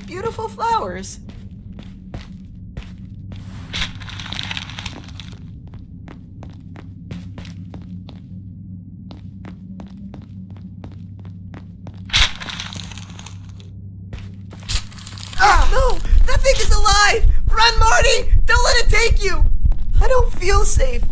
beautiful flowers. Ah, no! That thing is alive! Run, Marty! Don't let it take you! I don't feel safe.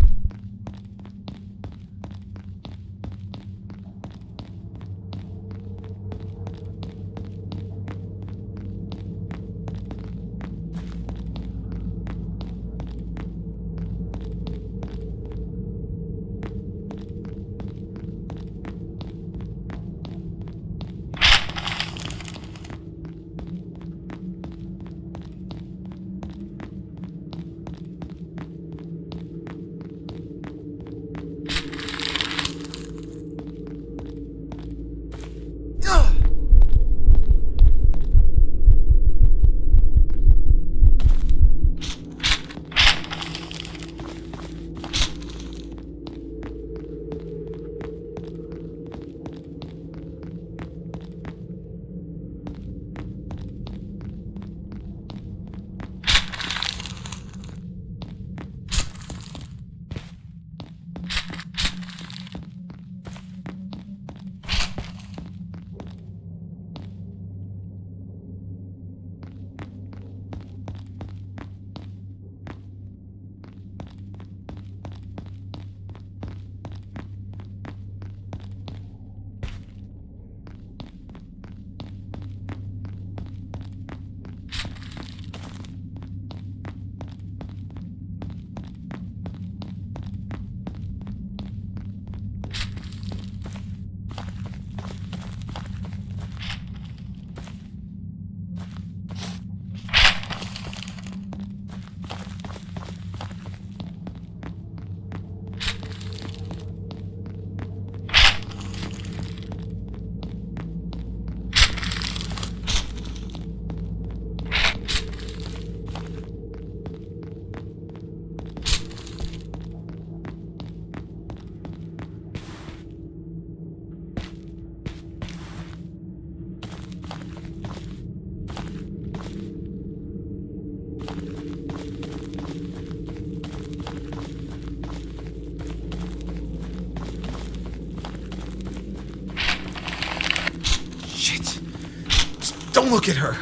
Don't look at her.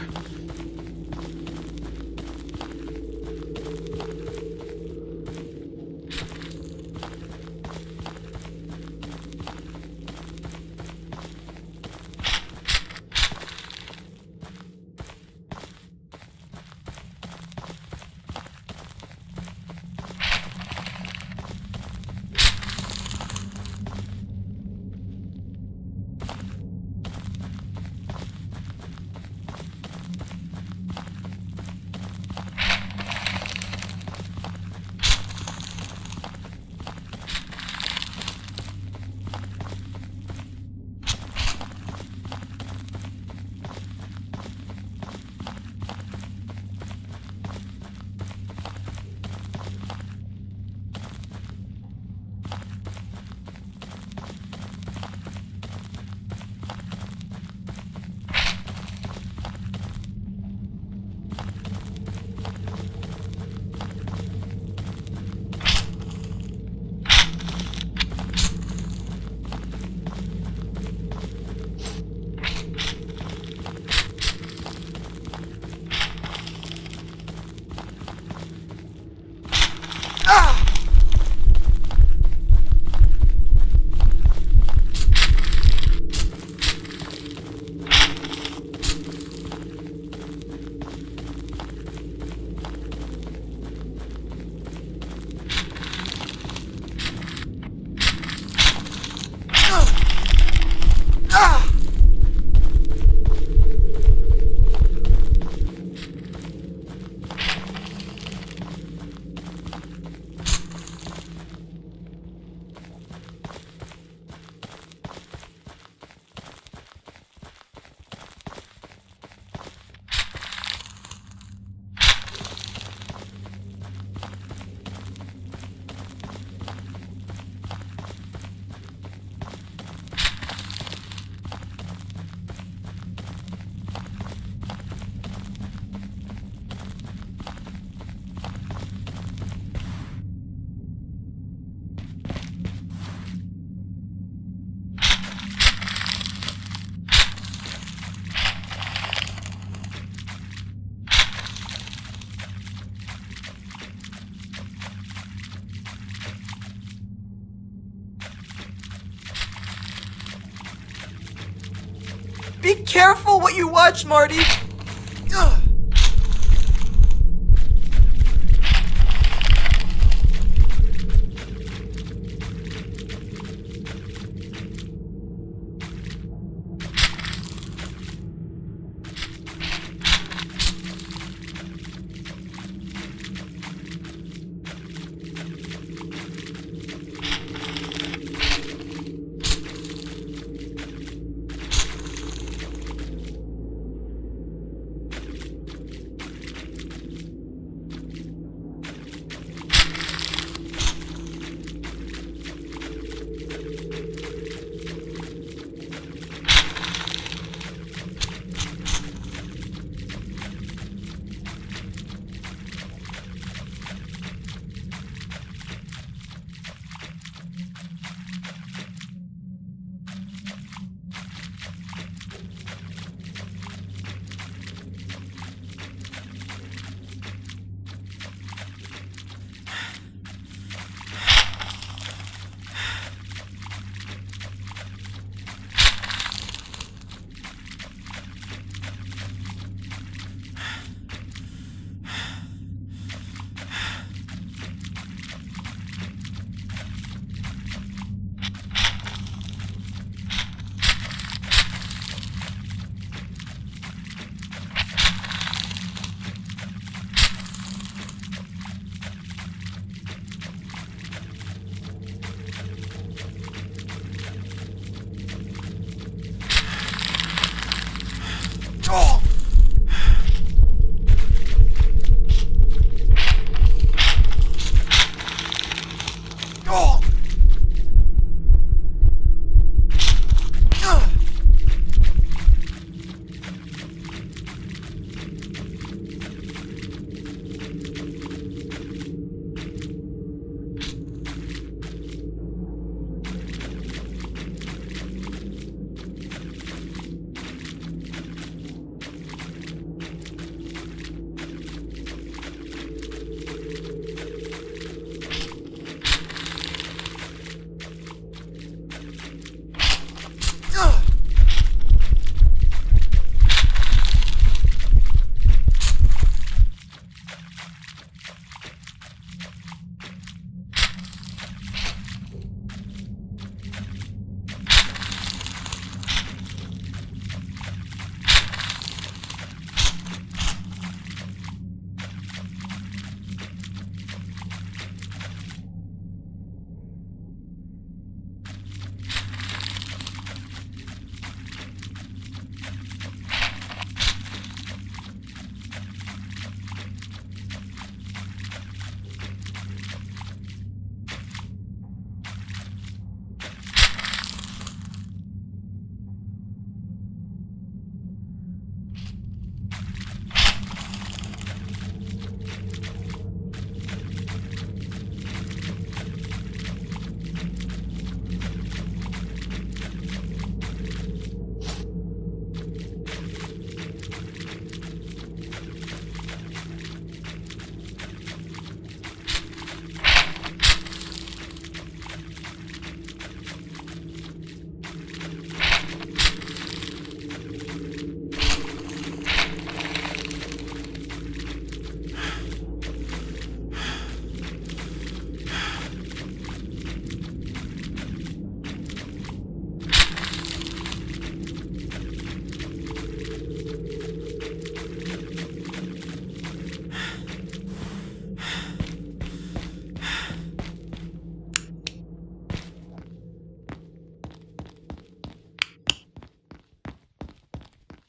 Be careful what you watch, Marty. Ugh.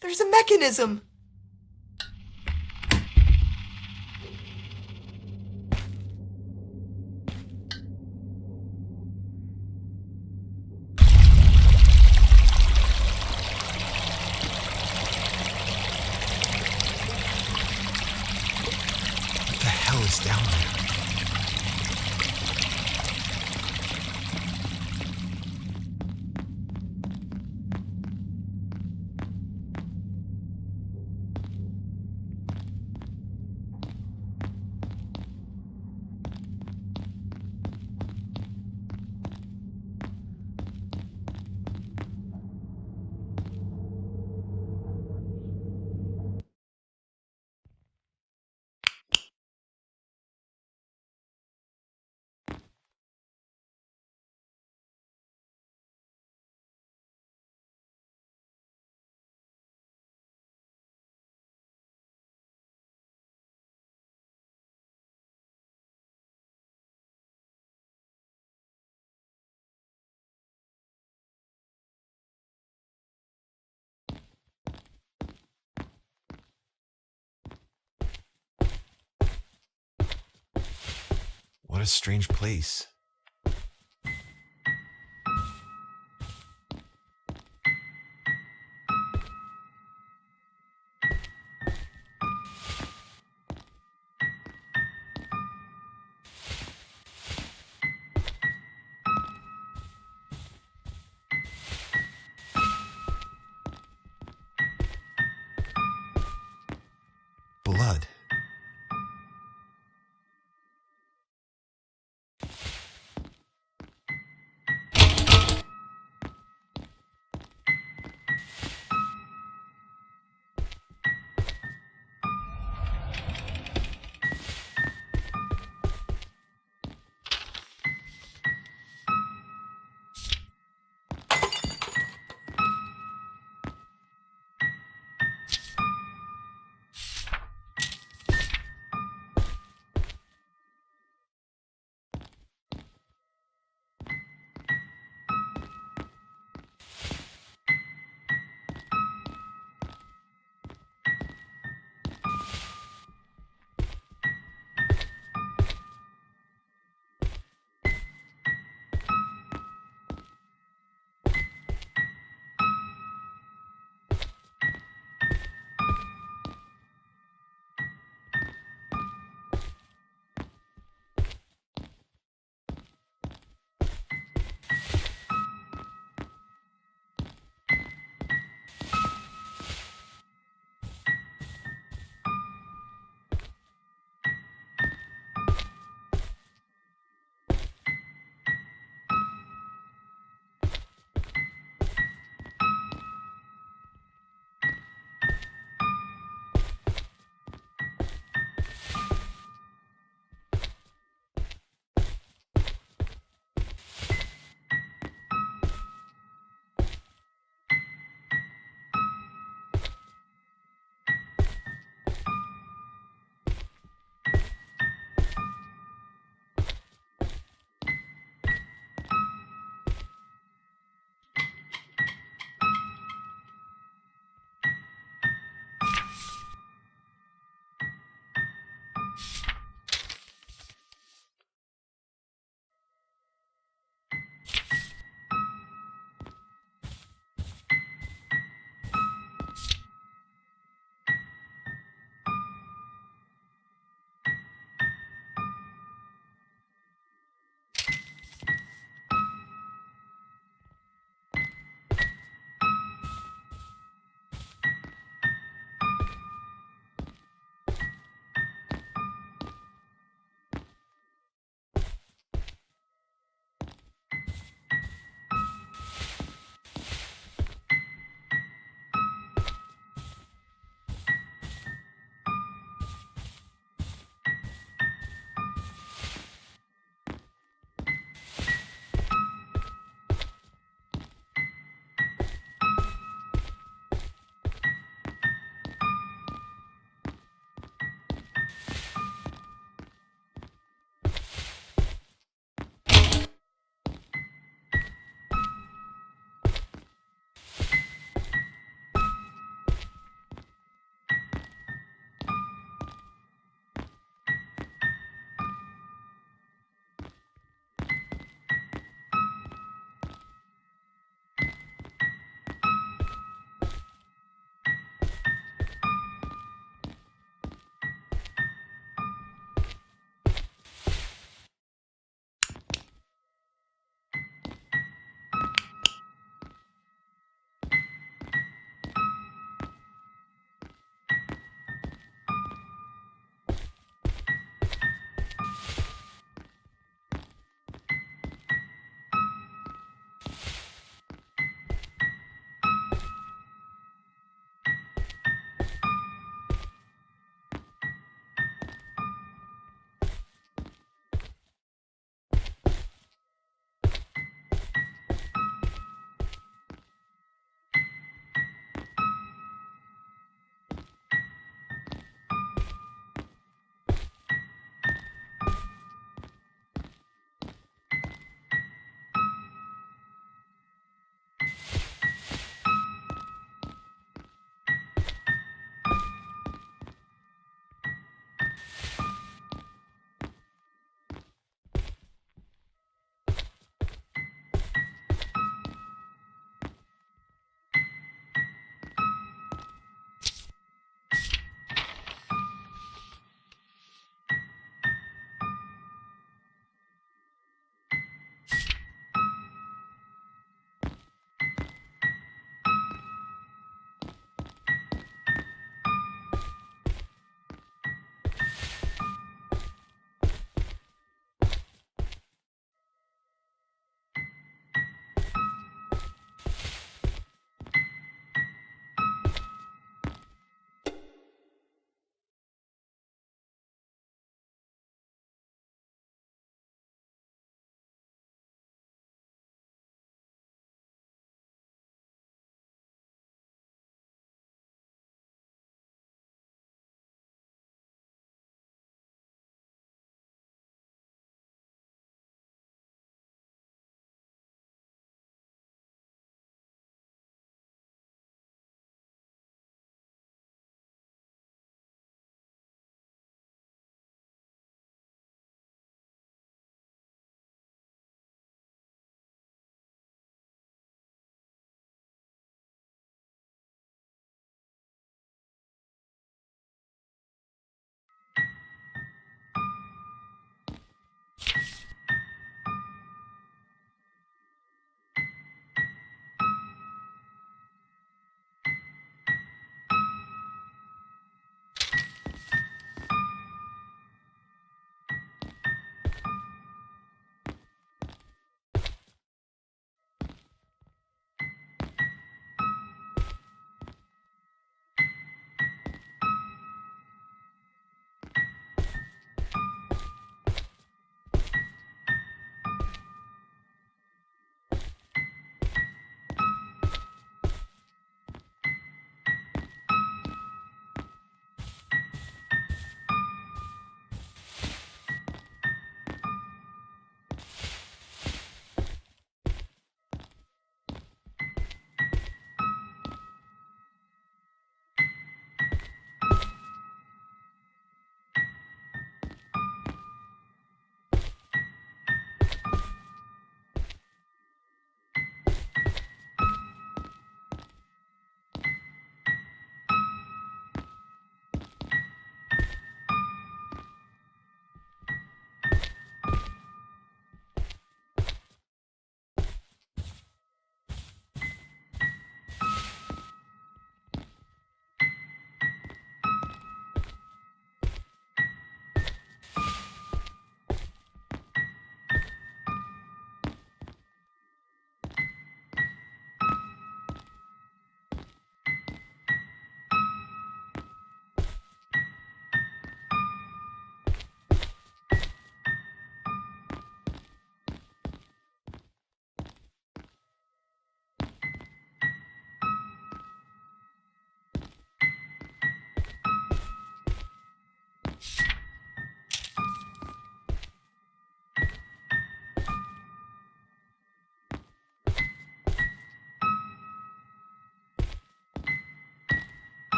There's a mechanism! What the hell is down there? a strange place. Blood.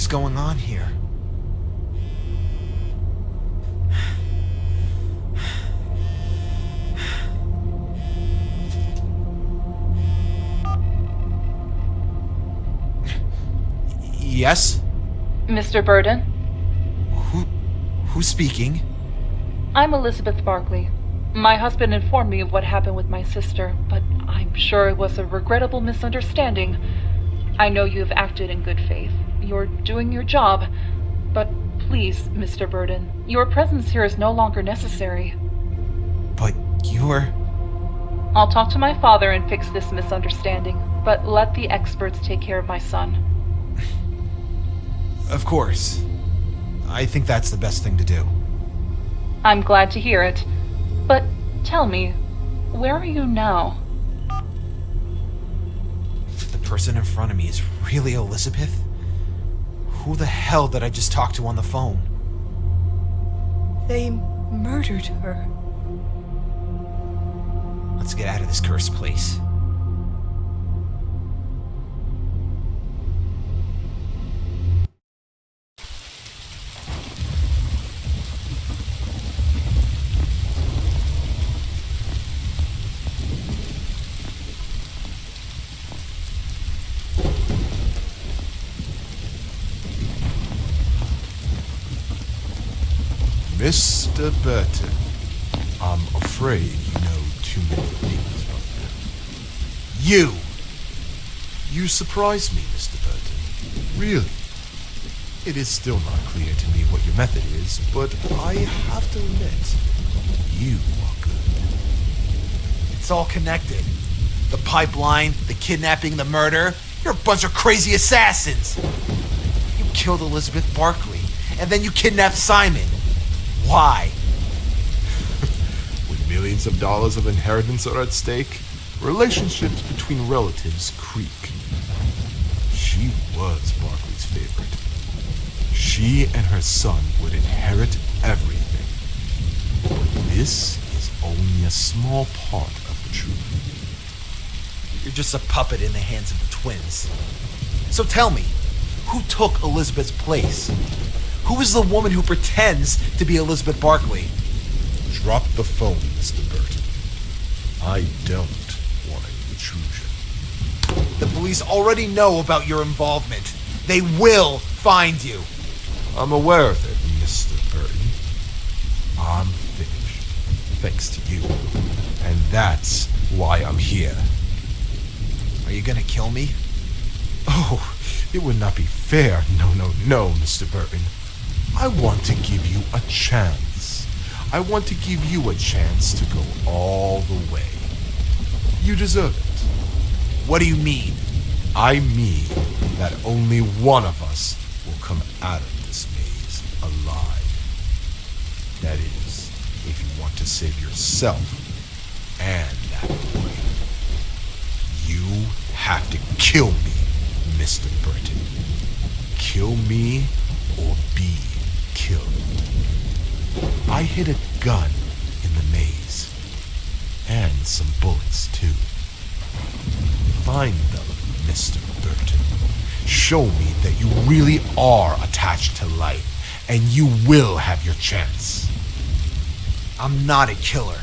is going on here? Yes? Mr. Burden? Who's speaking? I'm Elizabeth Barkley. My husband informed me of what happened with my sister, but I'm sure it was a regrettable misunderstanding. I know you have acted in good faith. You're doing your job. But please, Mr. Burden, your presence here is no longer necessary. But you're... I'll talk to my father and fix this misunderstanding, but let the experts take care of my son. Of course. I think that's the best thing to do. I'm glad to hear it. But tell me, where are you now? The person in front of me is really Elizabeth? Who the hell did I just talk to on the phone? They murdered her. Let's get out of this cursed place. Mr. Burton, I'm afraid you know too many things about them. You surprise me, Mr. Burton. Really? It is still not clear to me what your method is, but I have to admit, you are good. It's all connected. The pipeline, the kidnapping, the murder. You're a bunch of crazy assassins. You killed Elizabeth Barkley, and then you kidnapped Simon. Why? When millions of dollars of inheritance are at stake, relationships between relatives creak. She was Barkley's favorite. She and her son would inherit everything. But this is only a small part of the truth. You're just a puppet in the hands of the twins. So tell me, who took Elizabeth's place? Who is the woman who pretends to be Elizabeth Barkley? Drop the phone, Mr. Burton. I don't want an intrusion. The police already know about your involvement. They will find you. I'm aware of it, Mr. Burton. I'm finished, thanks to you. And that's why I'm here. Are you gonna kill me? Oh, it would not be fair. No, Mr. Burton. I want to give you a chance. I want to give you a chance to go all the way. You deserve it. What do you mean? I mean that only one of us will come out of this maze alive. That is, if you want to save yourself and that boy. You have to kill me, Mr. Burton. Kill me or be killed. I hid a gun in the maze. And some bullets, too. Find them, Mr. Burton. Show me that you really are attached to life, and you will have your chance. I'm not a killer.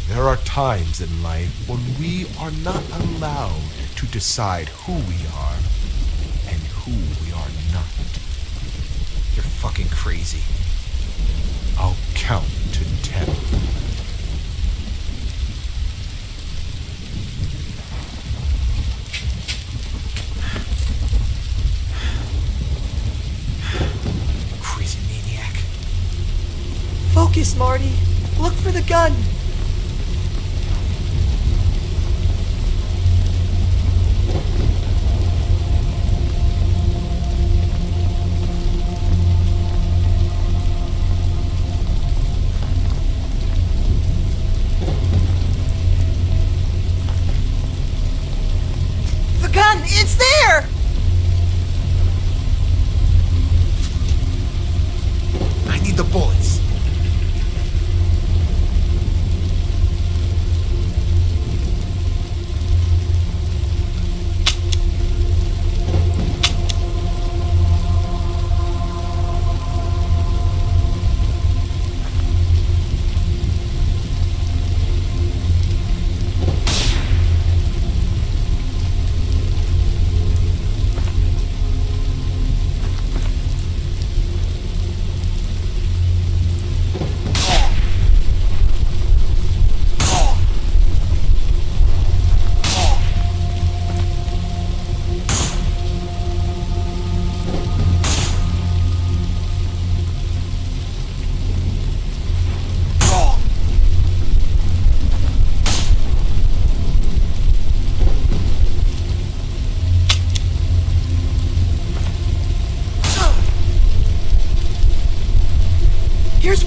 There are times in life when we are not allowed to decide who we are and who we are not. You're fucking crazy. I'll count to 10. Crazy maniac. Focus, Marty. Look for the gun. The gun! It's there! I need the bullets.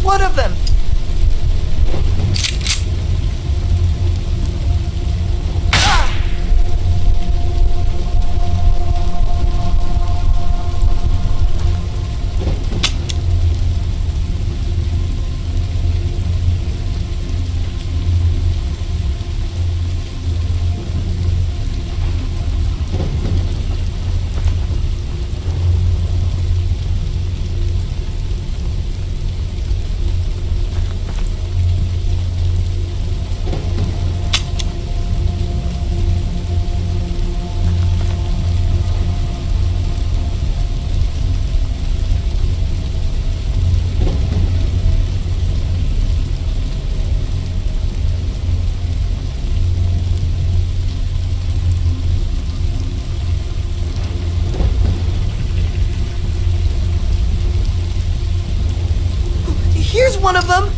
one of them! Here's one of them!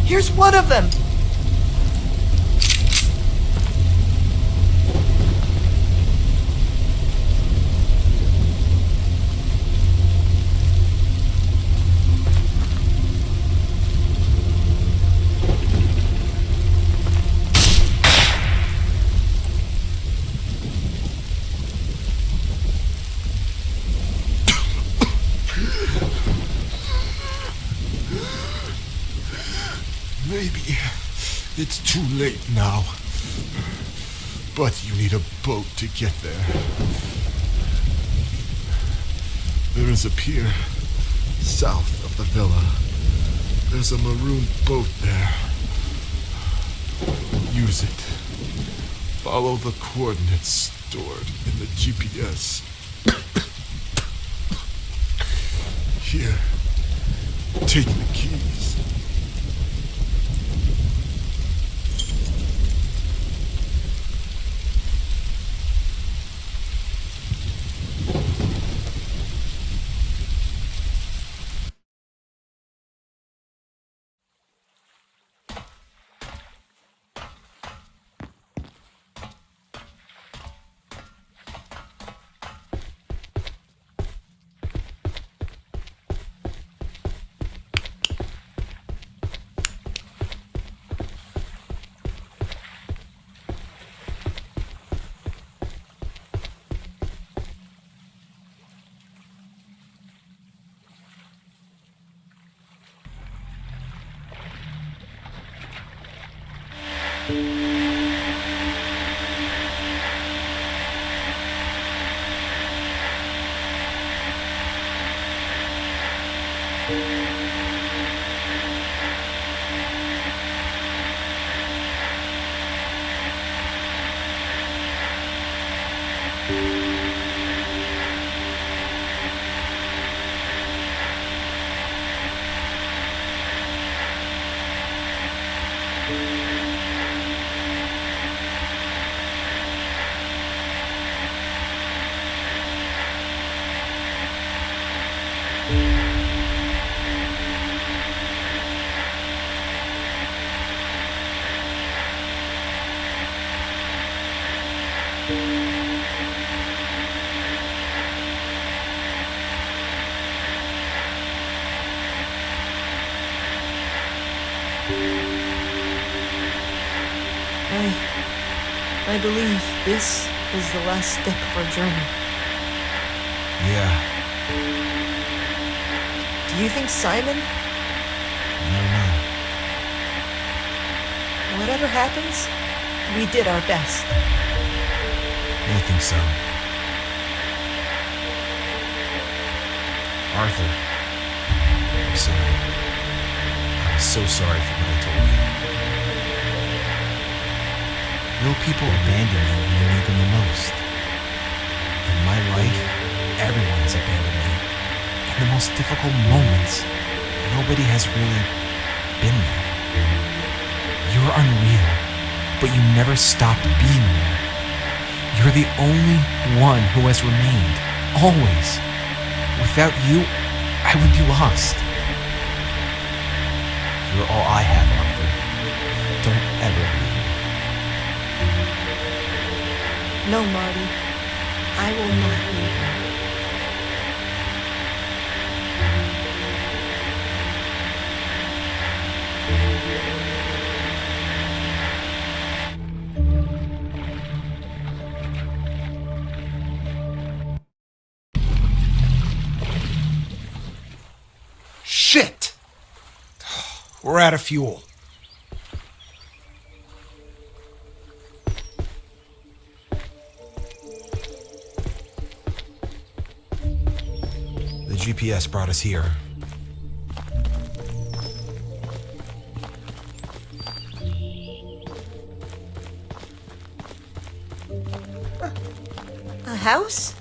Here's one of them! Maybe it's too late now. But you need a boat to get there. There is a pier south of the villa. There's a maroon boat there. Use it. Follow the coordinates stored in the GPS. Here, take the keys. I believe this is the last step of our journey. Yeah, Do you think Simon, I don't know. whatever happens, we did our best? I think so. Arthur, I'm sorry. I'm so sorry for what I told you. Real people abandon you when you need them the most. In my life, everyone has abandoned me. In the most difficult moments, nobody has really been there. You're unreal, but you never stopped being there. You're the only one who has remained, always. Without you, I would be lost. You're all I have, Arthur. Don't ever leave me. No, Marty. I will not leave you. Shit! We're out of fuel. The GPS brought us here. A house?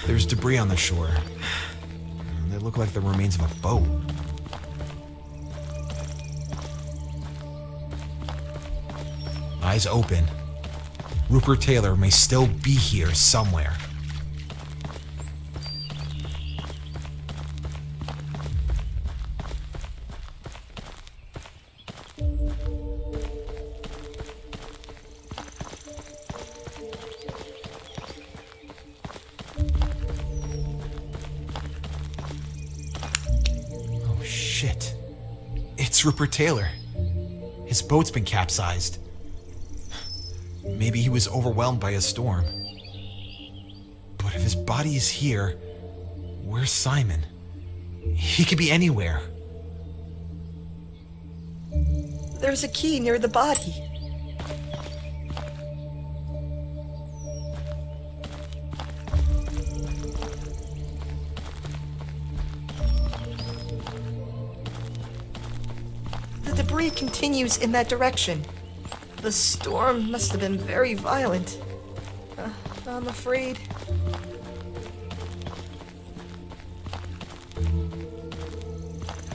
There's debris on the shore. They look like the remains of a boat. Eyes open. Rupert Taylor may still be here somewhere. Oh shit. It's Rupert Taylor. His boat's been capsized. Maybe he was overwhelmed by a storm. But if his body is here, where's Simon? He could be anywhere. There's a key near the body. story continues in that direction. The storm must have been very violent. I'm afraid.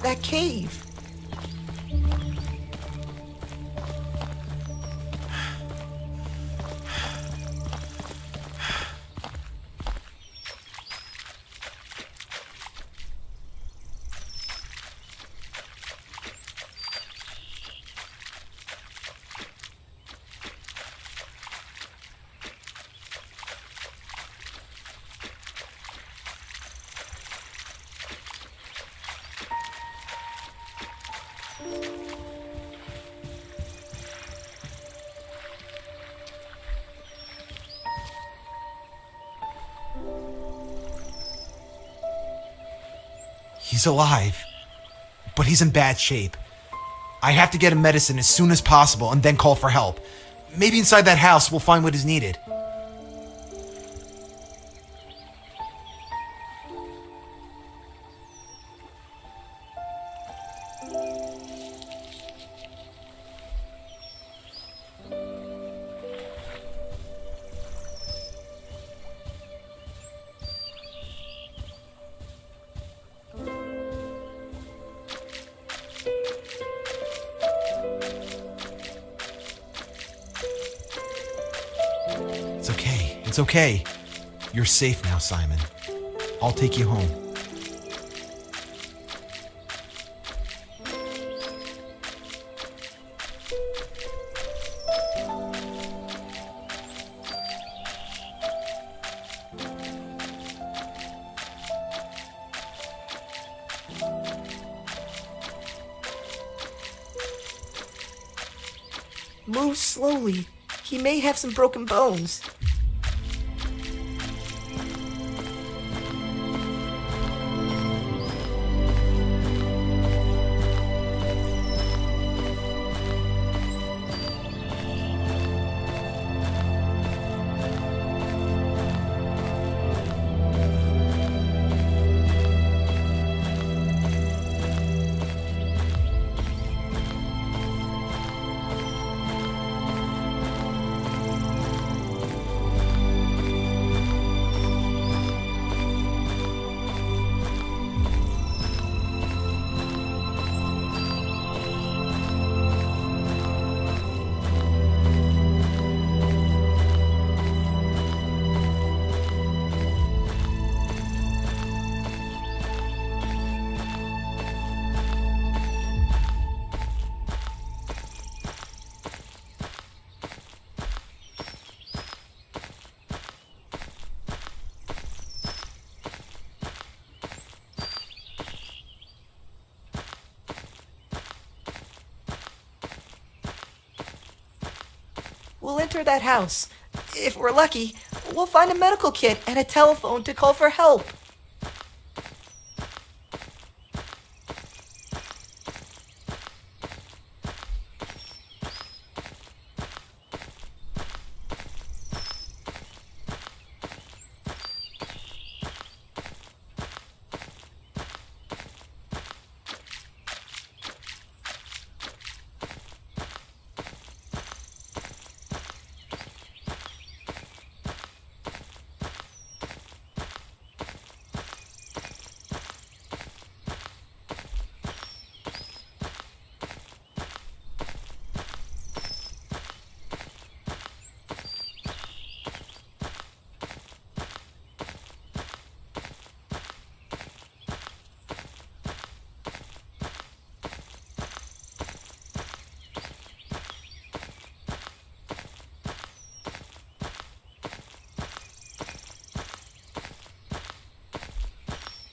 That cave. He's alive, but he's in bad shape. I have to get him medicine as soon as possible and then call for help. Maybe inside that house we'll find what is needed. It's okay. You're safe now, Simon. I'll take you home. Move slowly. He may have some broken bones. We'll enter that house. If we're lucky, we'll find a medical kit and a telephone to call for help.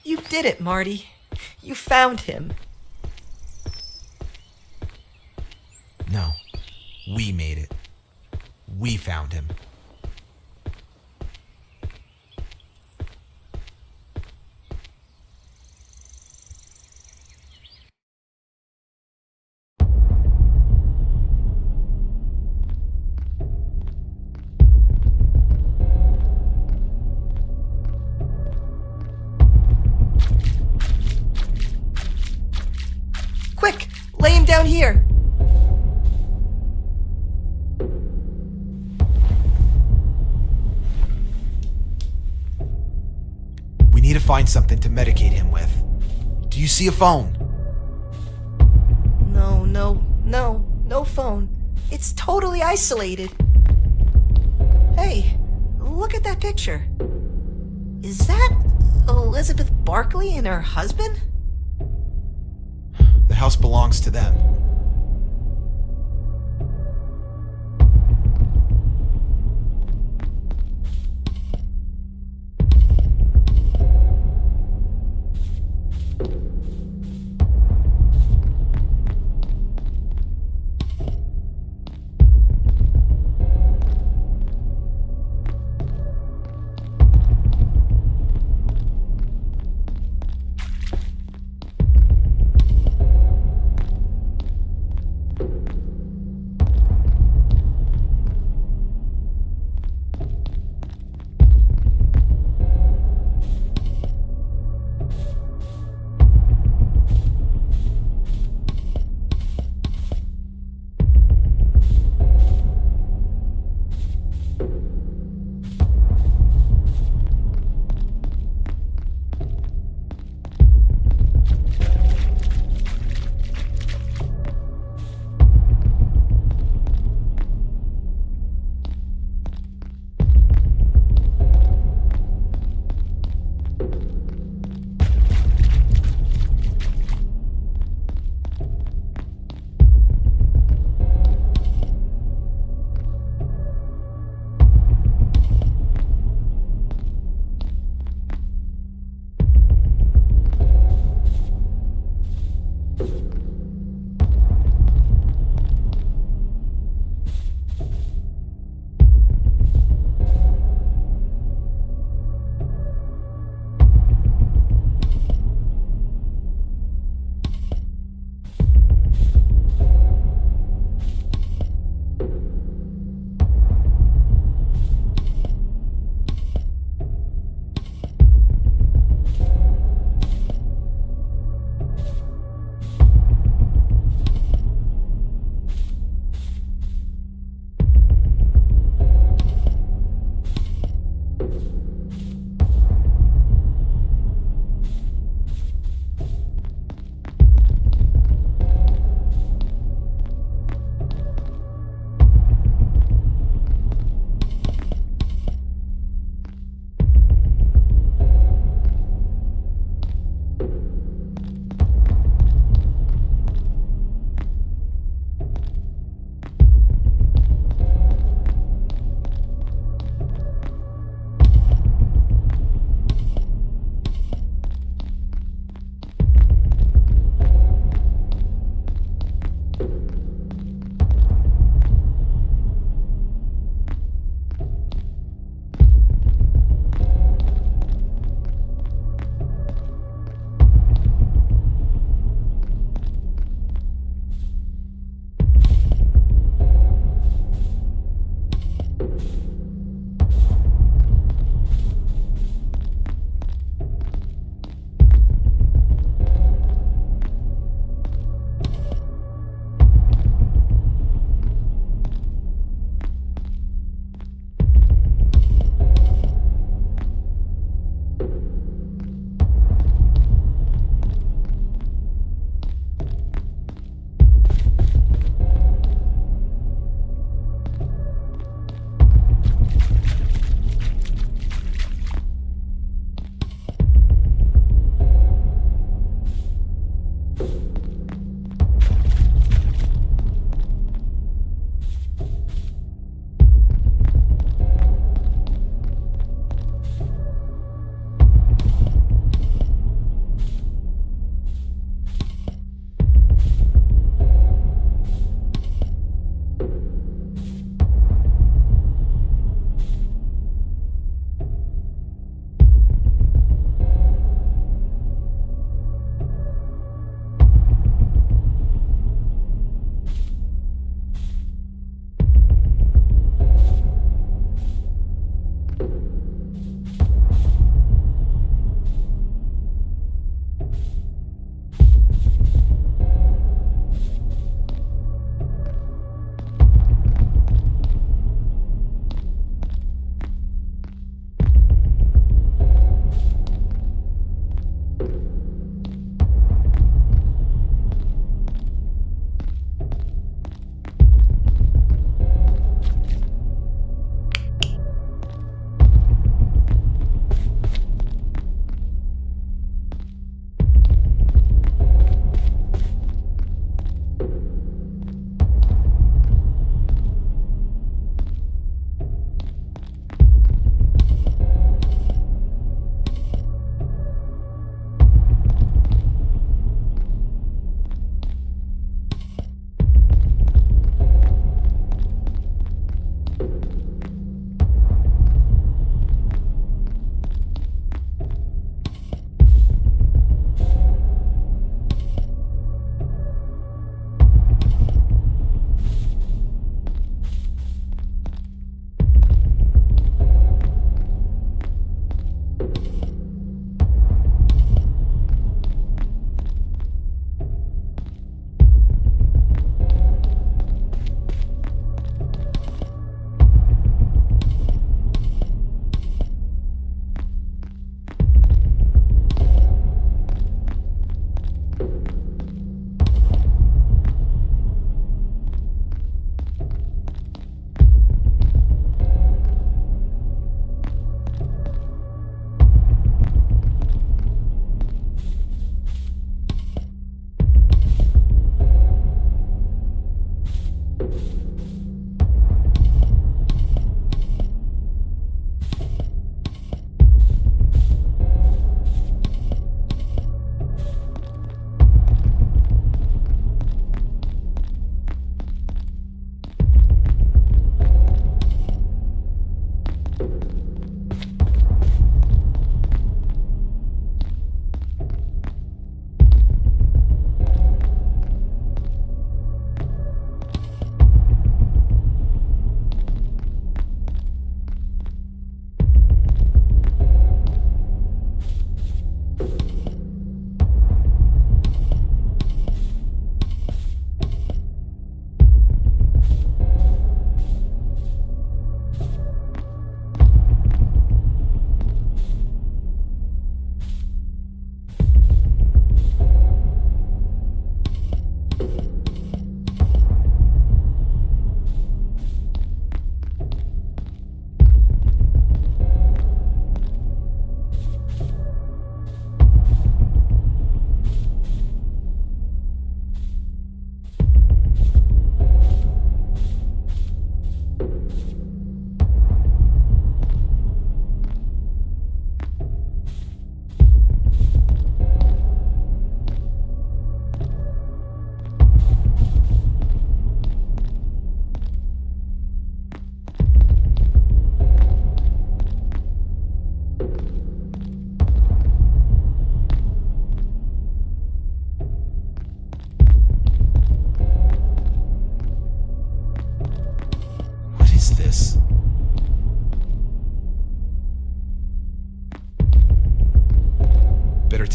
You did it, Marty. You found him. No, we made it. We found him. Quick, lay him down here. find something to medicate him with. Do you see a phone? No phone. It's totally isolated. Hey, look at that picture. Is that Elizabeth Barkley and her husband? The house belongs to them.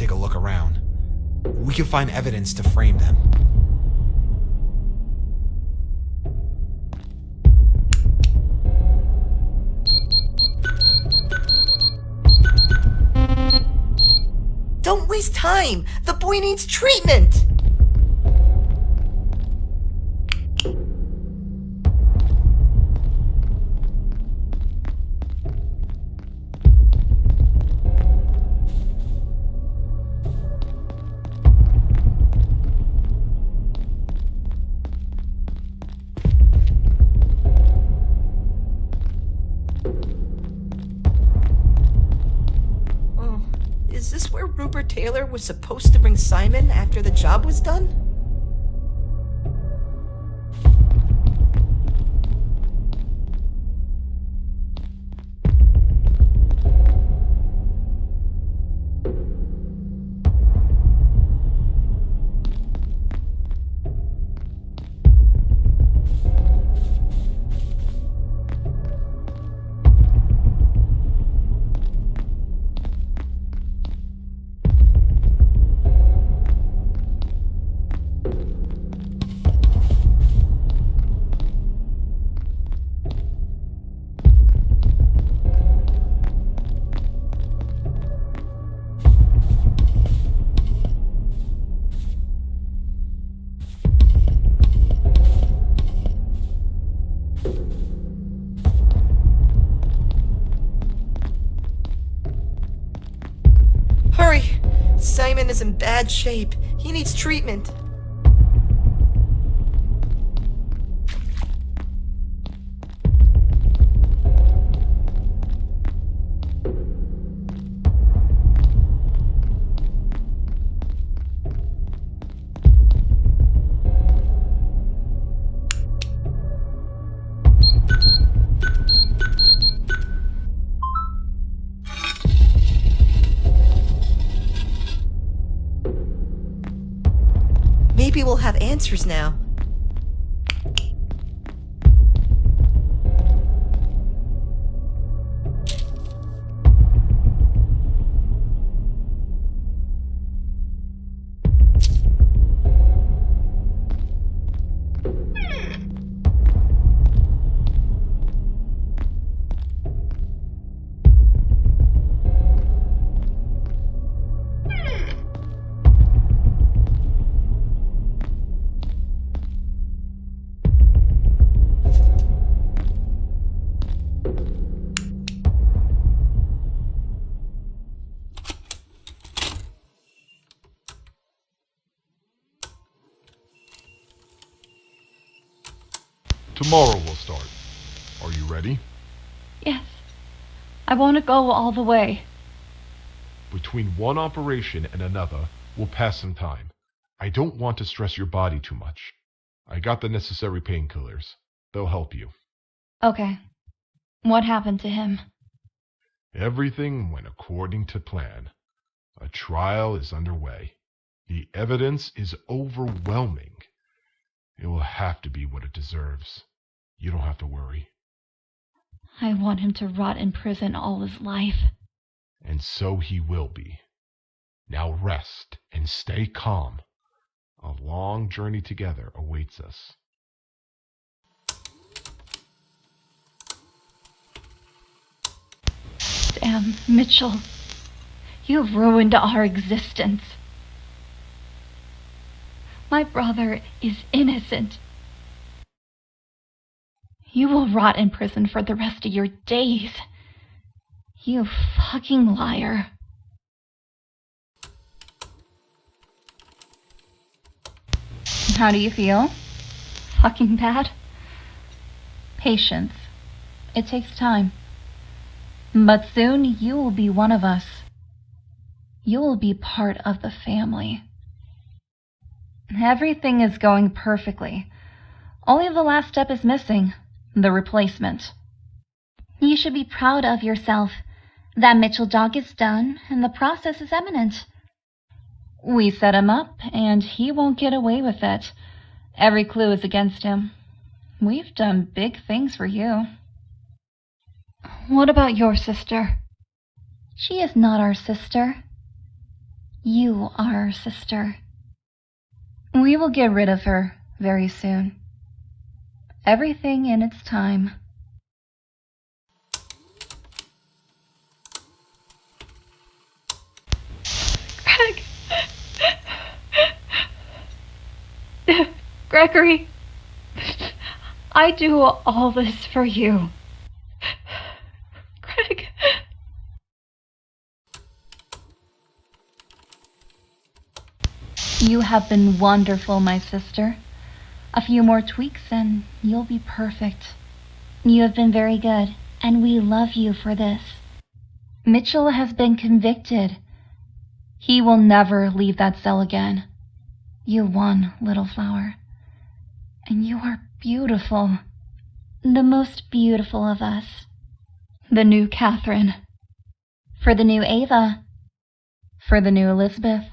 take a look around. We can find evidence to frame them. Don't waste time! The boy needs treatment! Is this where Rupert Taylor was supposed to bring Simon after the job was done? Hurry! Simon is in bad shape. He needs treatment. Maybe we'll have answers now. Tomorrow we'll start. Are you ready? Yes. I want to go all the way. Between one operation and another, we'll pass some time. I don't want to stress your body too much. I got the necessary painkillers. They'll help you. Okay. What happened to him? Everything went according to plan. A trial is underway. The evidence is overwhelming. It will have to be what it deserves. You don't have to worry. I want him to rot in prison all his life. And so he will be. Now rest and stay calm. A long journey together awaits us. Damn, Mitchell. You've ruined our existence. My brother is innocent. You will rot in prison for the rest of your days. You fucking liar. How do you feel? Fucking bad? Patience. It takes time. But soon you will be one of us. You will be part of the family. Everything is going perfectly. Only the last step is missing. The replacement. You should be proud of yourself. That Mitchell dog is done, and the process is imminent. We set him up, and he won't get away with it. Every clue is against him. We've done big things for you. What about your sister? She is not our sister. You are our sister. We will get rid of her very soon. Everything in its time. Greg. Gregory. I do all this for you. Greg. You have been wonderful, my sister. A few more tweaks and you'll be perfect. You have been very good, and we love you for this. Mitchell has been convicted. He will never leave that cell again. You won, little flower. And you are beautiful. The most beautiful of us. The new Catherine. For the new Ava. For the new Elizabeth.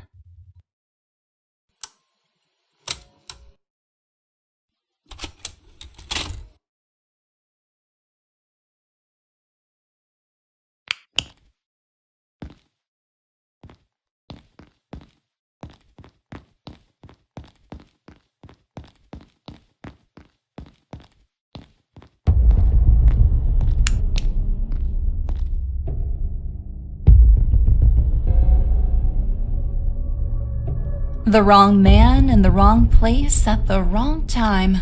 The wrong man in the wrong place at the wrong time.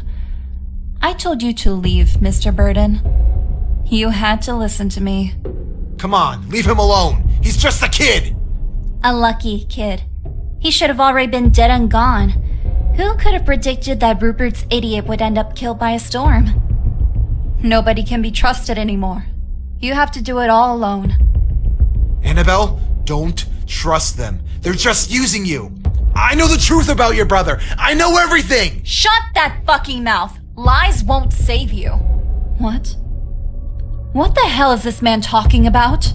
I told you to leave, Mr. Burden. You had to listen to me. Come on, leave him alone. He's just a kid. A lucky kid. He should have already been dead and gone. Who could have predicted that Rupert's idiot would end up killed by a storm? Nobody can be trusted anymore. You have to do it all alone. Annabelle, don't trust them. They're just using you. I know the truth about your brother. I know everything. Shut that fucking mouth. Lies won't save you. What? What the hell is this man talking about?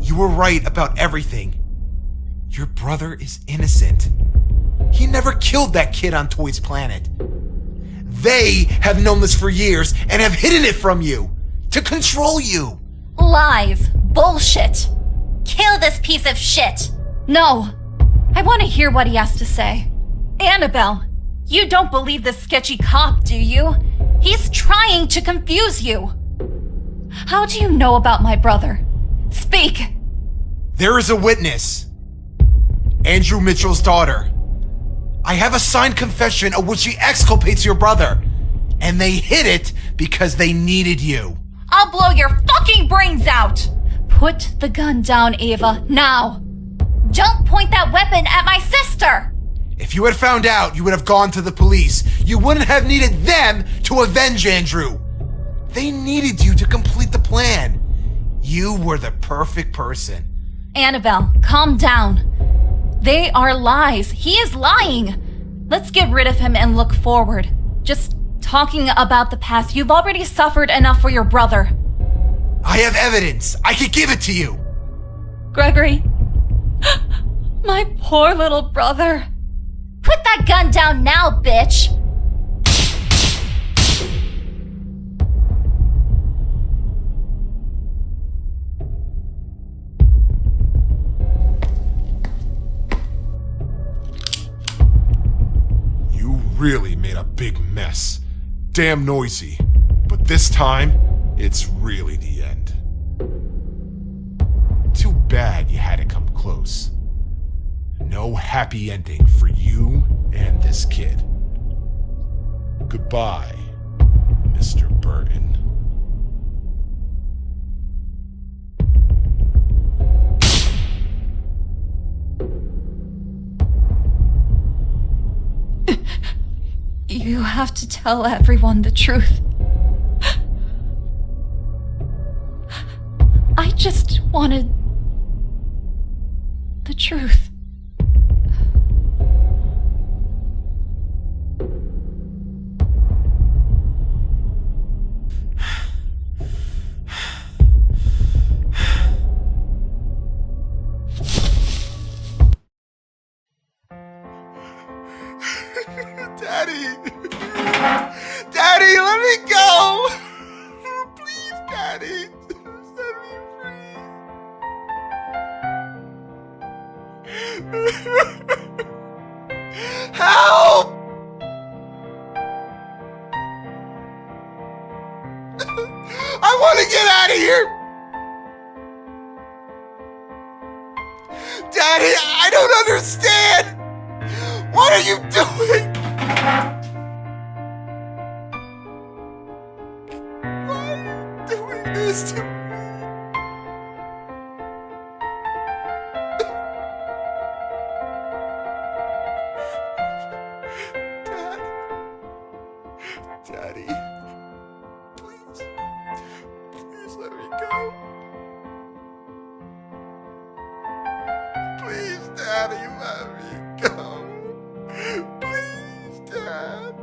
You were right about everything. Your brother is innocent. He never killed that kid on Toy's planet. They have known this for years and have hidden it from you to control you. Lies. Bullshit. Kill this piece of shit. No. I want to hear what he has to say. Annabelle, you don't believe this sketchy cop, do you? He's trying to confuse you. How do you know about my brother? Speak. There is a witness. Andrew Mitchell's daughter. I have a signed confession of which he exculpates your brother. And they hid it because they needed you. I'll blow your fucking brains out! Put the gun down, Ava, now! Don't point that weapon at my sister! If you had found out, you would have gone to the police. You wouldn't have needed them to avenge Andrew. They needed you to complete the plan. You were the perfect person. Annabelle, calm down. They are lies. He is lying. Let's get rid of him and look forward. Just talking about the past, you've already suffered enough for your brother. I have evidence. I could give it to you. Gregory. My poor little brother. Put that gun down now, bitch! You really made a big mess. Damn noisy. But this time, it's really the end. Too bad you had to come close. No happy ending for you and this kid. Goodbye, Mr. Burton. You have to tell everyone the truth. I just wanted the truth. Daddy! Daddy, let me go! Please, Daddy! Set me free! Daddy, I don't understand! What are you doing? Why are you doing this to me? Dad. Daddy. Please. Please let me go. Please, Daddy, let me go. Please, Dad.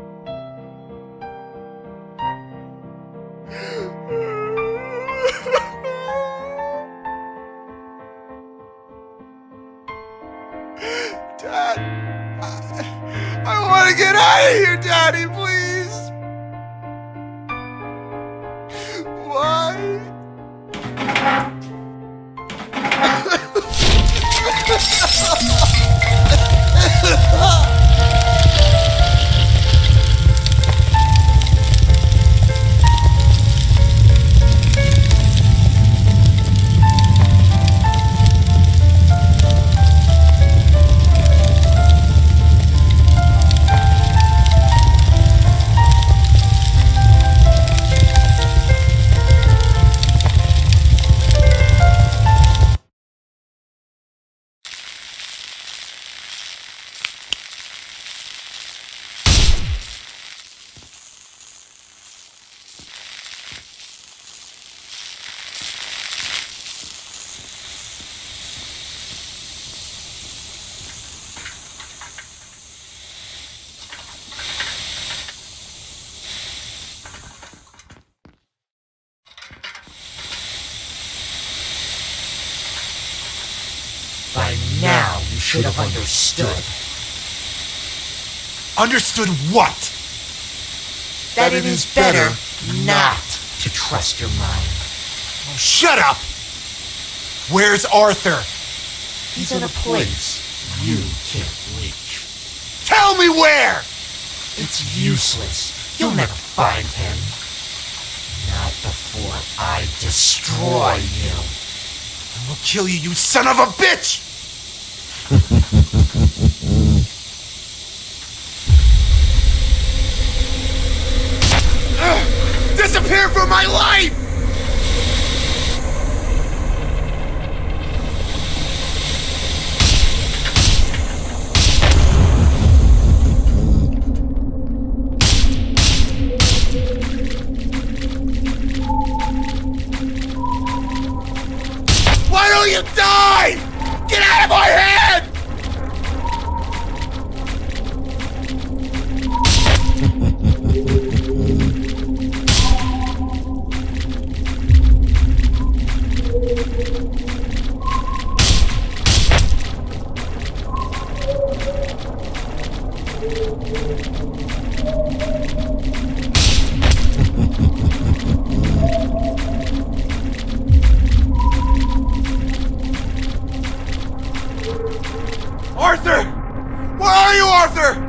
Dad, I want to get out of here, Daddy, please. Why? By now, you should have understood. Understood what? That it is better Not to trust your mind. Oh, shut up! Where's Arthur? He's in a place You can't reach. Tell me where! It's useless. You'll never find him. Not before I destroy you. I will kill you, you son of a bitch! Disappear from my life! Why don't you die? Get out of my head! Arthur! Where are you, Arthur?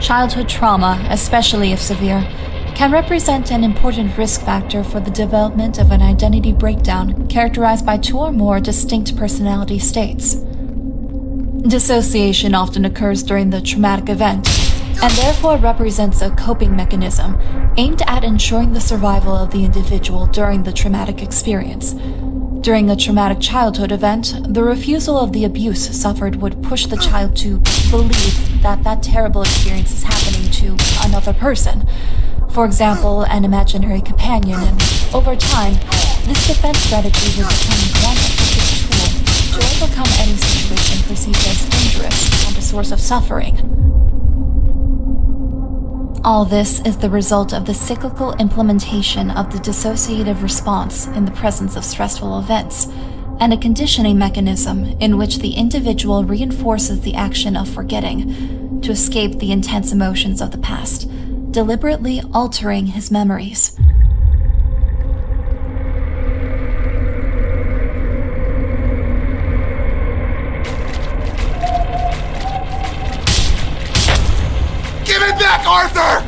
Childhood trauma, especially if severe, can represent an important risk factor for the development of an identity breakdown characterized by two or more distinct personality states. Dissociation often occurs during the traumatic event, and therefore represents a coping mechanism aimed at ensuring the survival of the individual during the traumatic experience. During a traumatic childhood event, the refusal of the abuse suffered would push the child to believe that that terrible experience is happening to another person. For example, an imaginary companion, and over time, this defense strategy would become one effective tool to overcome any situation perceived as dangerous and a source of suffering. All this is the result of the cyclical implementation of the dissociative response in the presence of stressful events, and a conditioning mechanism in which the individual reinforces the action of forgetting to escape the intense emotions of the past, deliberately altering his memories. Arthur!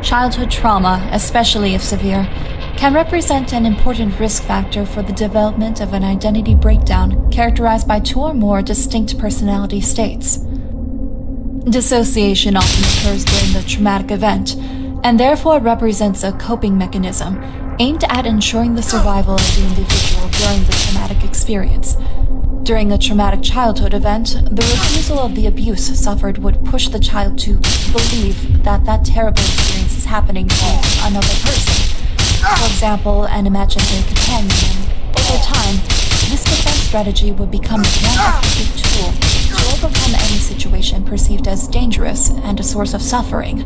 Childhood trauma, especially if severe, can represent an important risk factor for the development of an identity breakdown characterized by two or more distinct personality states. Dissociation often occurs during the traumatic event, and therefore represents a coping mechanism aimed at ensuring the survival of the individual during the traumatic experience. During a traumatic childhood event, the refusal of the abuse suffered would push the child to believe that that terrible experience is happening to another person. For example, an imaginary companion, and over time, this defense strategy would become a more effective tool to overcome any situation perceived as dangerous and a source of suffering.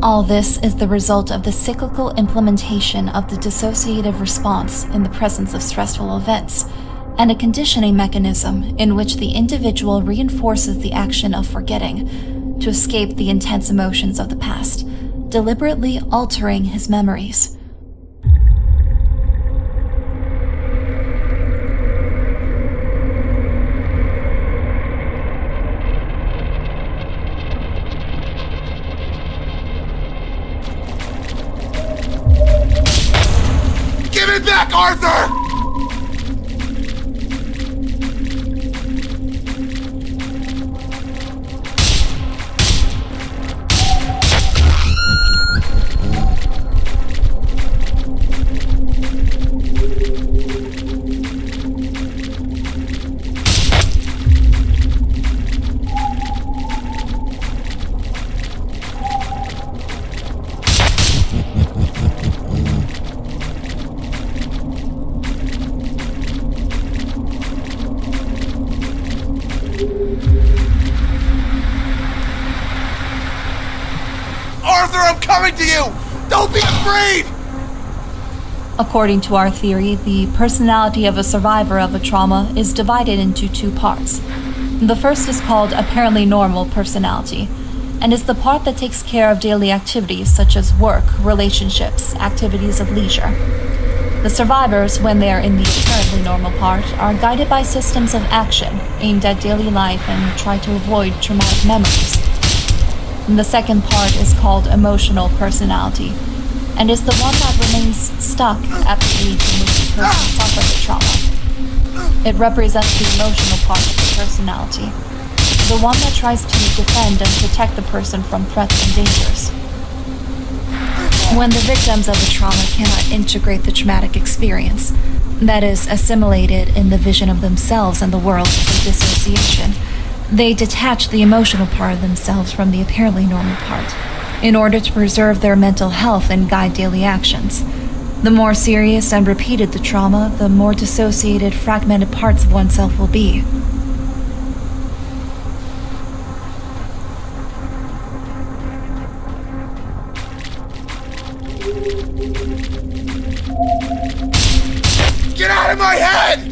All this is the result of the cyclical implementation of the dissociative response in the presence of stressful events, and a conditioning mechanism in which the individual reinforces the action of forgetting to escape the intense emotions of the past, deliberately altering his memories. Give it back, Arthur! Arthur, I'm coming to you! Don't be afraid! According to our theory, the personality of a survivor of a trauma is divided into two parts. The first is called apparently normal personality, and is the part that takes care of daily activities such as work, relationships, activities of leisure. The survivors, when they are in the apparently normal part, are guided by systems of action aimed at daily life and try to avoid traumatic memories. And the second part is called emotional personality, and is the one that remains stuck at the age in which the person suffered the trauma. It represents the emotional part of the personality. the one that tries to defend and protect the person from threats and dangers. When the victims of a trauma cannot integrate the traumatic experience, that is, assimilate it in the vision of themselves and the world through dissociation, they detach the emotional part of themselves from the apparently normal part, in order to preserve their mental health and guide daily actions. The more serious and repeated the trauma, the more dissociated, fragmented parts of oneself will be. Get out of my head!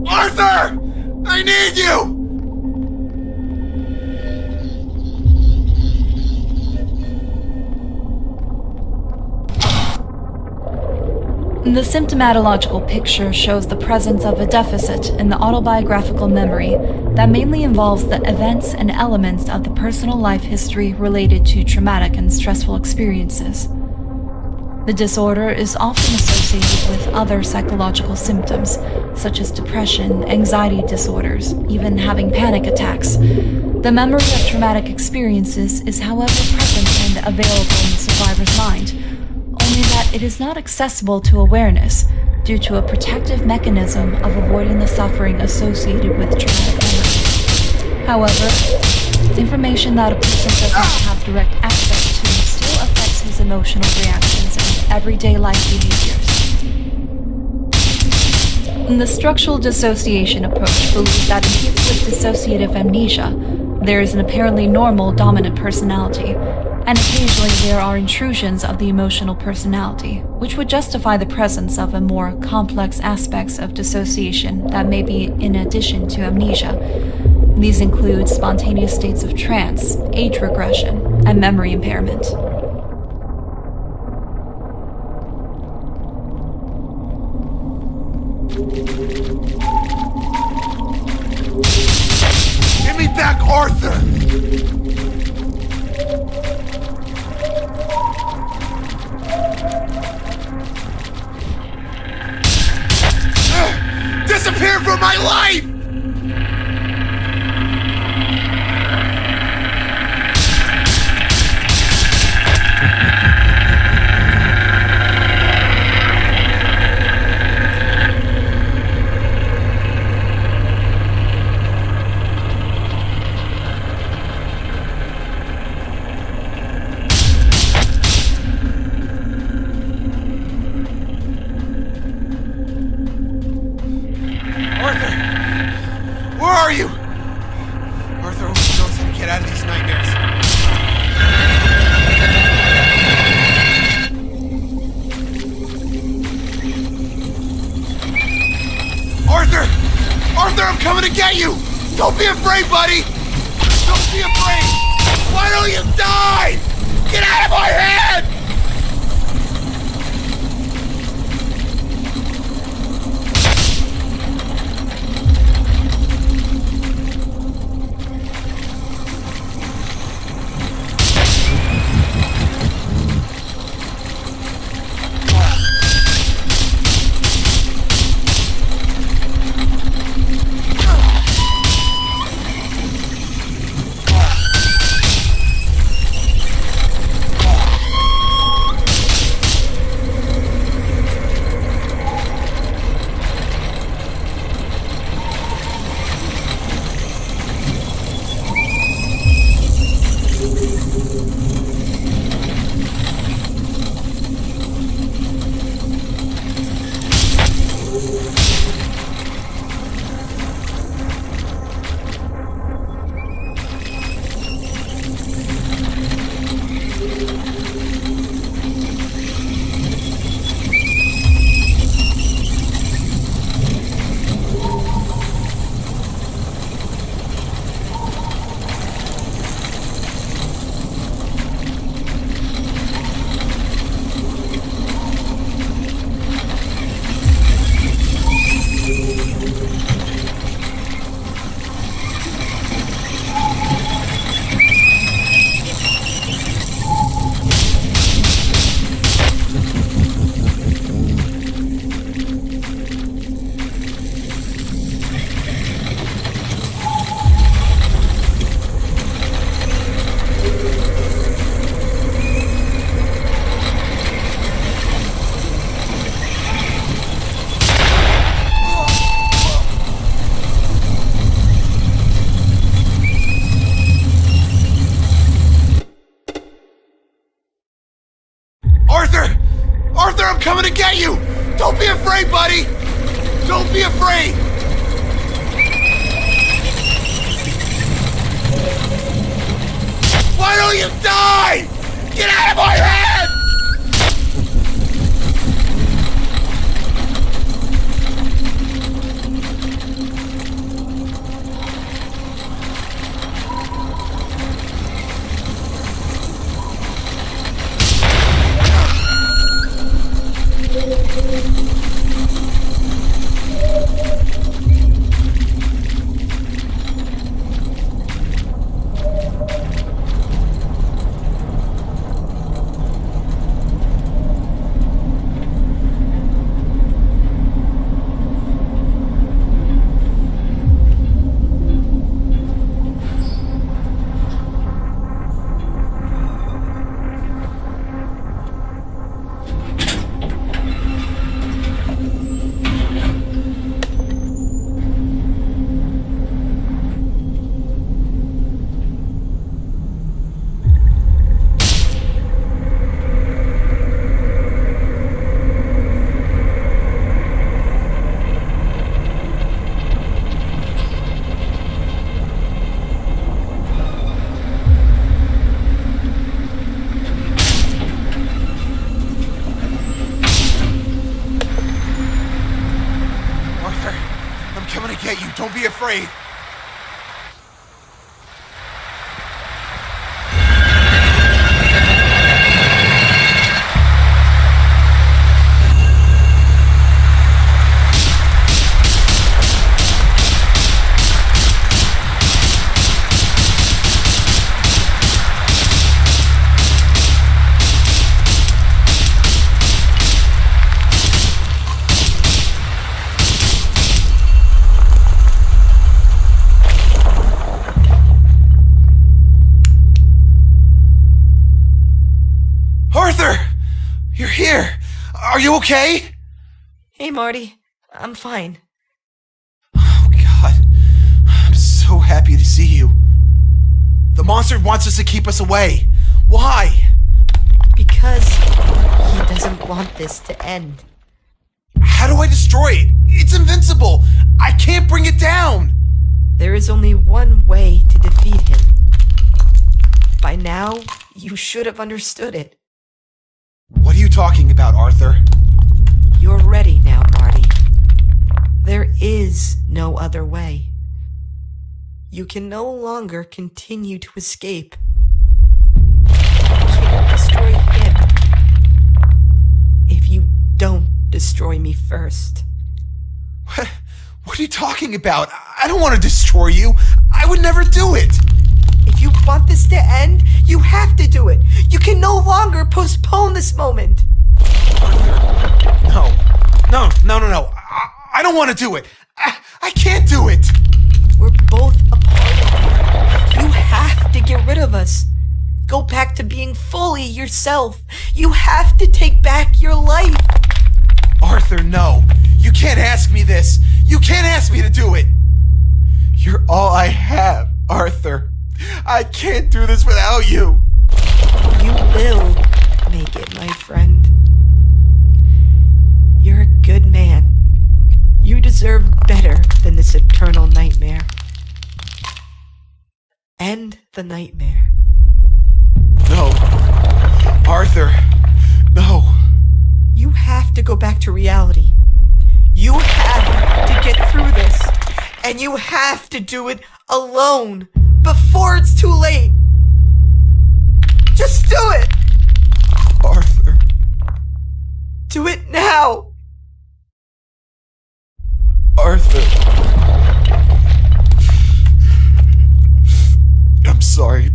Arthur! I need you! The symptomatological picture shows the presence of a deficit in the autobiographical memory that mainly involves the events and elements of the personal life history related to traumatic and stressful experiences. The disorder is often associated with other psychological symptoms, such as depression, anxiety disorders, even having panic attacks. The memory of traumatic experiences is, however, present and available in the survivor's mind, only that it is not accessible to awareness due to a protective mechanism of avoiding the suffering associated with traumatic memory. However, information that a person does not have direct access to still affects his emotional reactions and everyday life behaviors. The structural dissociation approach believes that in people with dissociative amnesia, there is an apparently normal dominant personality, and occasionally there are intrusions of the emotional personality, which would justify the presence of a more complex aspects of dissociation that may be in addition to amnesia. These include spontaneous states of trance, age regression, and memory impairment. Give me back Arthur! Disappear from my life! Where are you? Arthur only knows how to get out of these nightmares. Arthur! Arthur, I'm coming to get you! Don't be afraid, buddy! Don't be afraid! Why don't you die? Get out of my head! Don't be afraid! Why don't you die? Get out of my head! Get you. Don't be afraid. Arthur! You're here! Are you okay? Hey, Marty. I'm fine. Oh, God. I'm so happy to see you. The monster wants us to keep us away. Why? Because he doesn't want this to end. How do I destroy it? It's invincible! I can't bring it down! There is only one way to defeat him. By now, you should have understood it. What are you talking about, Arthur? You're ready now, Marty. There is no other way. You can no longer continue to escape. You can't destroy him if you don't destroy me first. What are you talking about? I don't want to destroy you. I would never do it. If you want this to end, you have to do it. You can no longer postpone this moment. No. I don't want to do it. I can't do it. We're both a part of it. You have to get rid of us. Go back to being fully yourself. You have to take back your life. Arthur, no. You can't ask me this. You can't ask me to do it. You're all I have, Arthur. I can't do this without you. You will make it, my friend. You're a good man. You deserve better than this eternal nightmare. End the nightmare. No. Arthur. No. You have to go back to reality. You have to get through this. And you have to do it alone before it's too late. Just do it. Arthur. Do it now. Arthur. I'm sorry.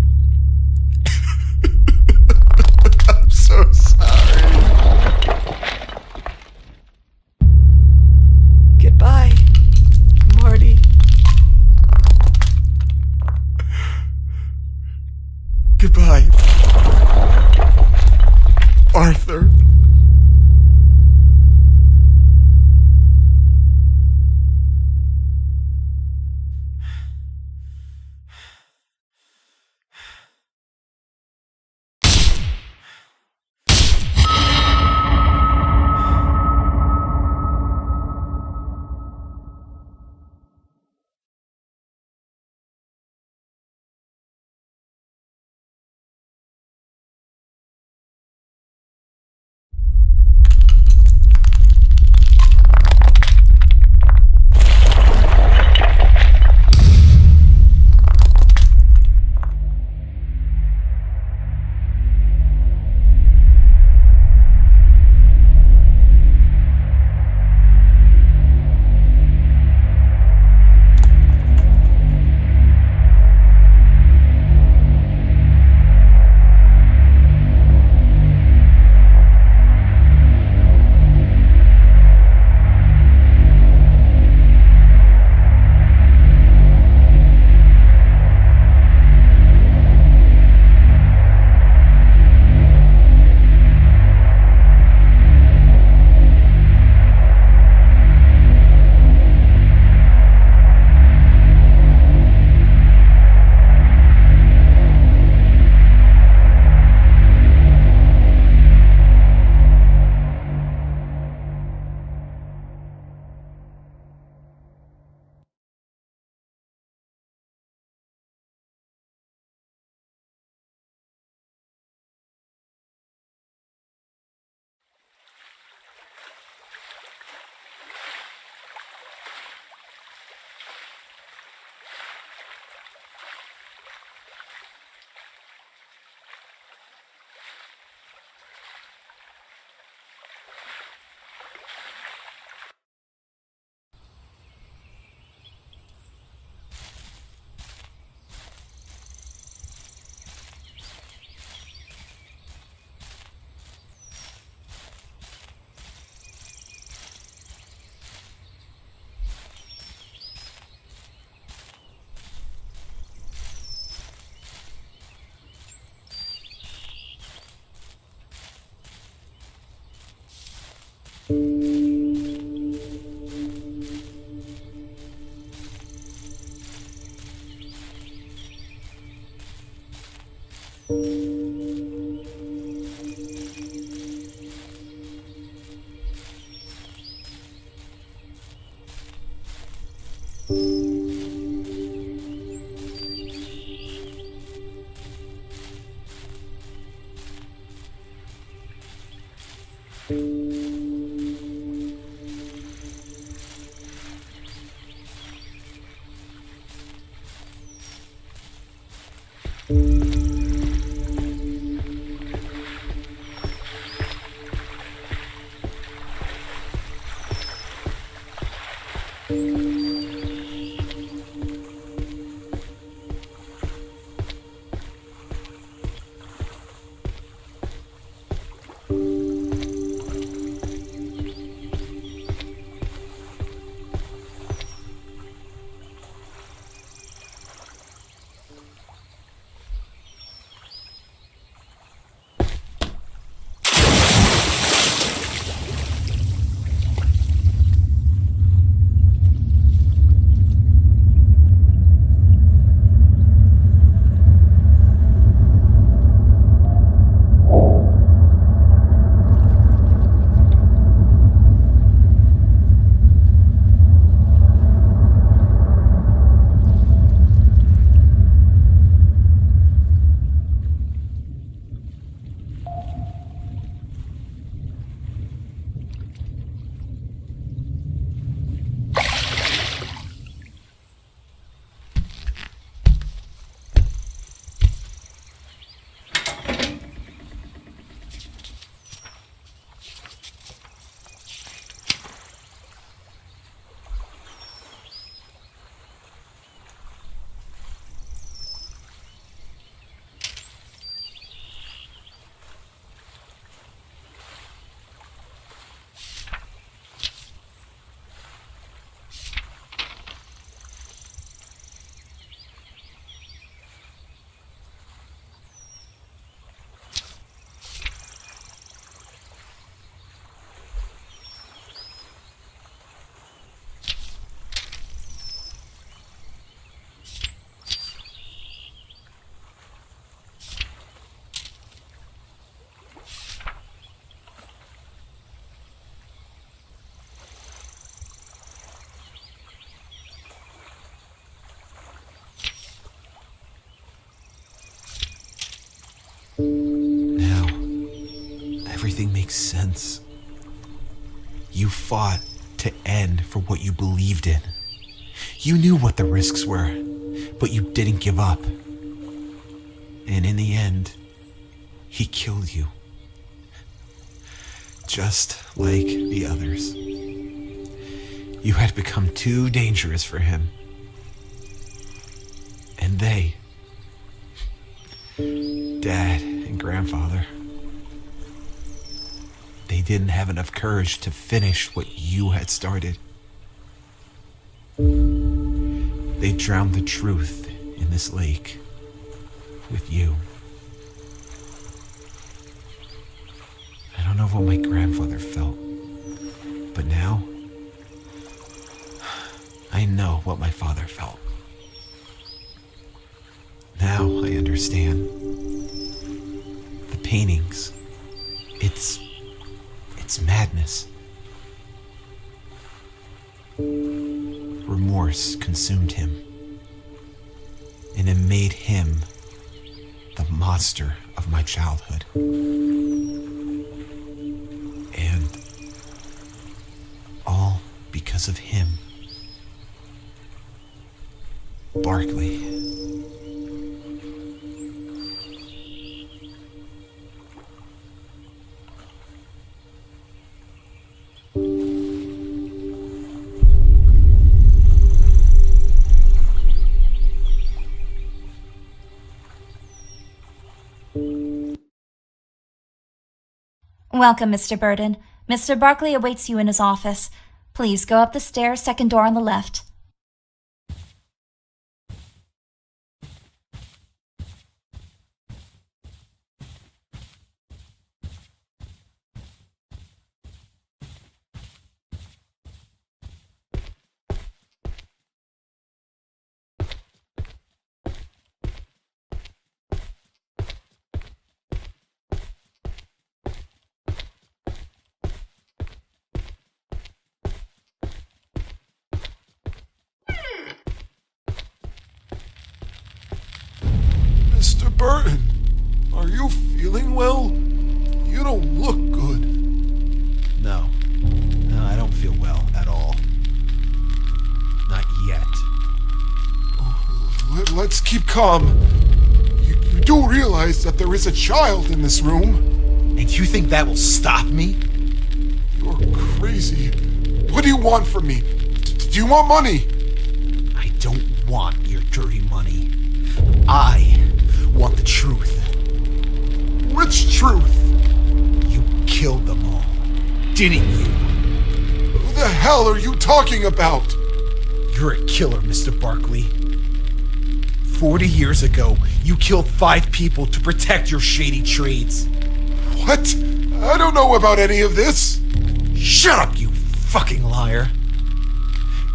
I'm so sorry. Goodbye, Marty. Goodbye, Arthur. Now, everything makes sense. You fought to end for what you believed in. You knew what the risks were, but you didn't give up. And in the end, he killed you. Just like the others. You had become too dangerous for him. And they, Dad and Grandfather, they didn't have enough courage to finish what you had started. They drowned the truth in this lake with you. I don't know what my grandfather felt, but now I know what my father felt. Now I understand. The paintings, it's madness. Remorse consumed him, and it made him the monster of my childhood. And all because of him. Barkley. Welcome, Mr. Burden. Mr. Barkley awaits you in his office. Please go up the stairs, second door on the left. Mr. Burton, are you feeling well? You don't look good. No, I don't feel well at all. Not yet. Let's keep calm. do realize that there is a child in this room. And you think that will stop me? You're crazy. What do you want from me? Do you want money? I don't want your dirty money. I want the truth. Which truth? You killed them all, didn't you? Who the hell are you talking about? You're a killer, Mr. Barkley. 40 years ago, you killed 5 people to protect your shady trades. What? I don't know about any of this. Shut up, you fucking liar.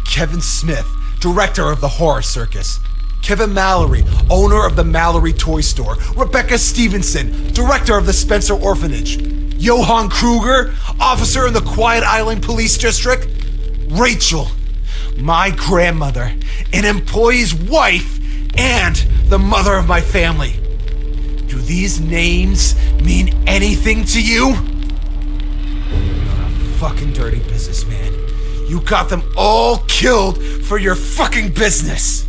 Kevin Smith, director of the Horror Circus. Kevin Mallory, owner of the Mallory Toy Store. Rebecca Stevenson, director of the Spencer Orphanage. Johann Kruger, officer in the Quiet Island Police District. Rachel, my grandmother, an employee's wife, and the mother of my family. Do these names mean anything to you? You're a fucking dirty businessman. You got them all killed for your fucking business.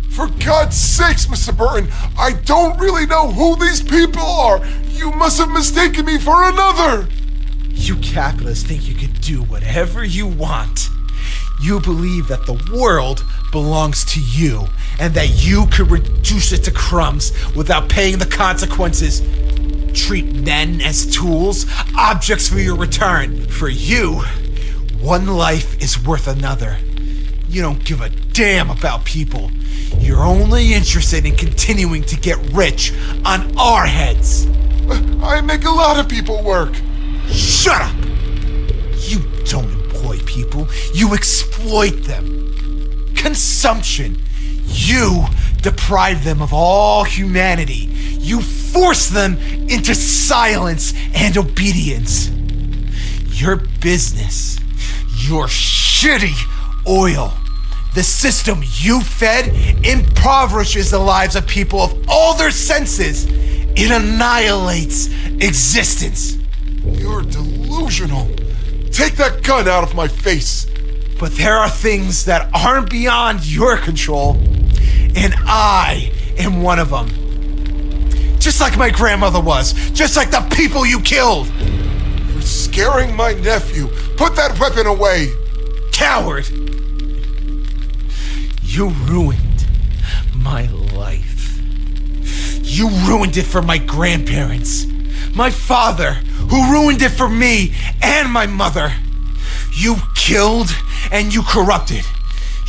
For God's sakes, Mr. Burton, I don't really know who these people are. You must have mistaken me for another. You capitalists think you can do whatever you want. You believe that the world belongs to you and that you could reduce it to crumbs without paying the consequences. Treat men as tools, objects for your return. For you, one life is worth another. You don't give a damn about people. You're only interested in continuing to get rich on our heads. I make a lot of people work. Shut up! You don't employ people, you exploit them. Consumption. You deprive them of all humanity. You force them into silence and obedience. Your business, your shitty oil, the system you fed impoverishes the lives of people of all their senses. It annihilates existence. You're delusional. Take that gun out of my face. But there are things that aren't beyond your control, and I am one of them. Just like my grandmother was, just like the people you killed. You're scaring my nephew. Put that weapon away. Coward! You ruined my life. You ruined it for my grandparents. My father, who ruined it for me and my mother. You killed and you corrupted.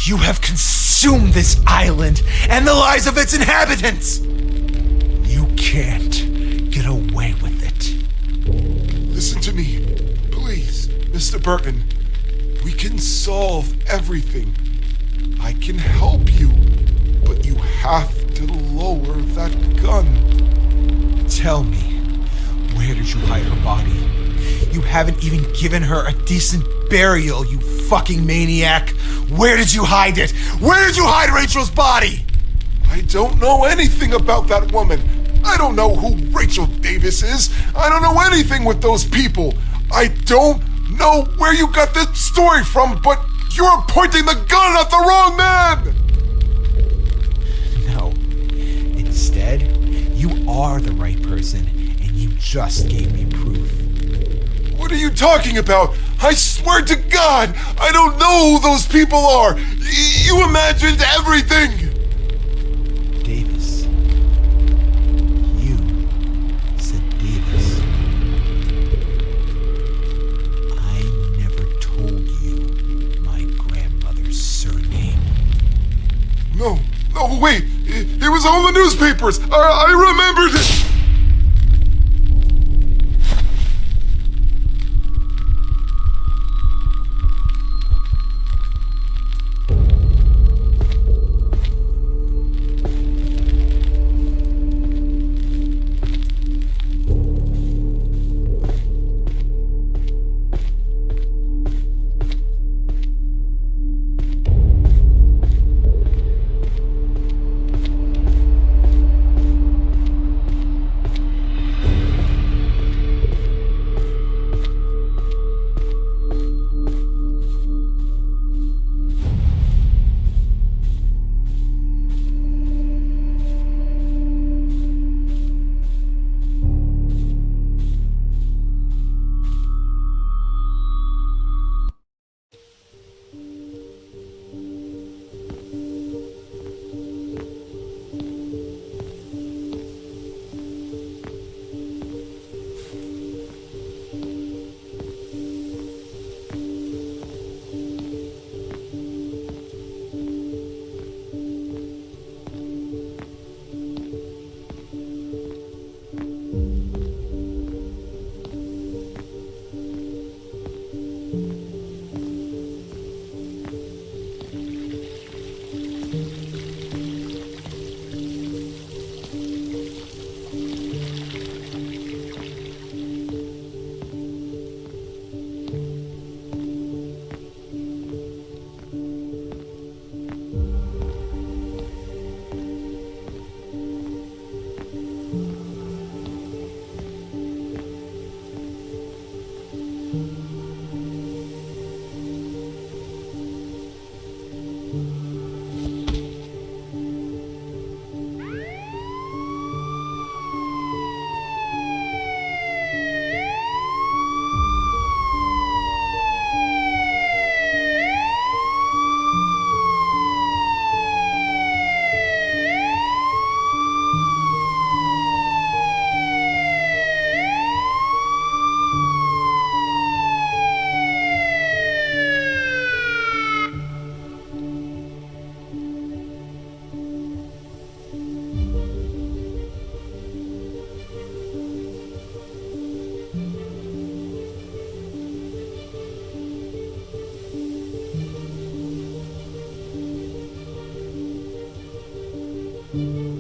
You have consumed this island and the lives of its inhabitants. You can't get away with it. Listen to me, please, Mr. Burton. We can solve everything. I can help you, but you have to lower that gun. Tell me, where did you hide her body? You haven't even given her a decent burial, you fucking maniac. Where did you hide it? Where did you hide Rachel's body? I don't know anything about that woman. I don't know who Rachel Davis is. I don't know anything with those people. I don't know where you got this story from, but you're pointing the gun at the wrong man! No. Instead, you are the right person, and you just gave me proof. What are you talking about? I swear to God, I don't know who those people are. You imagined everything. Davis. You said Davis. I never told you my grandmother's surname. No, wait. It was all in the newspapers. I remembered it. you.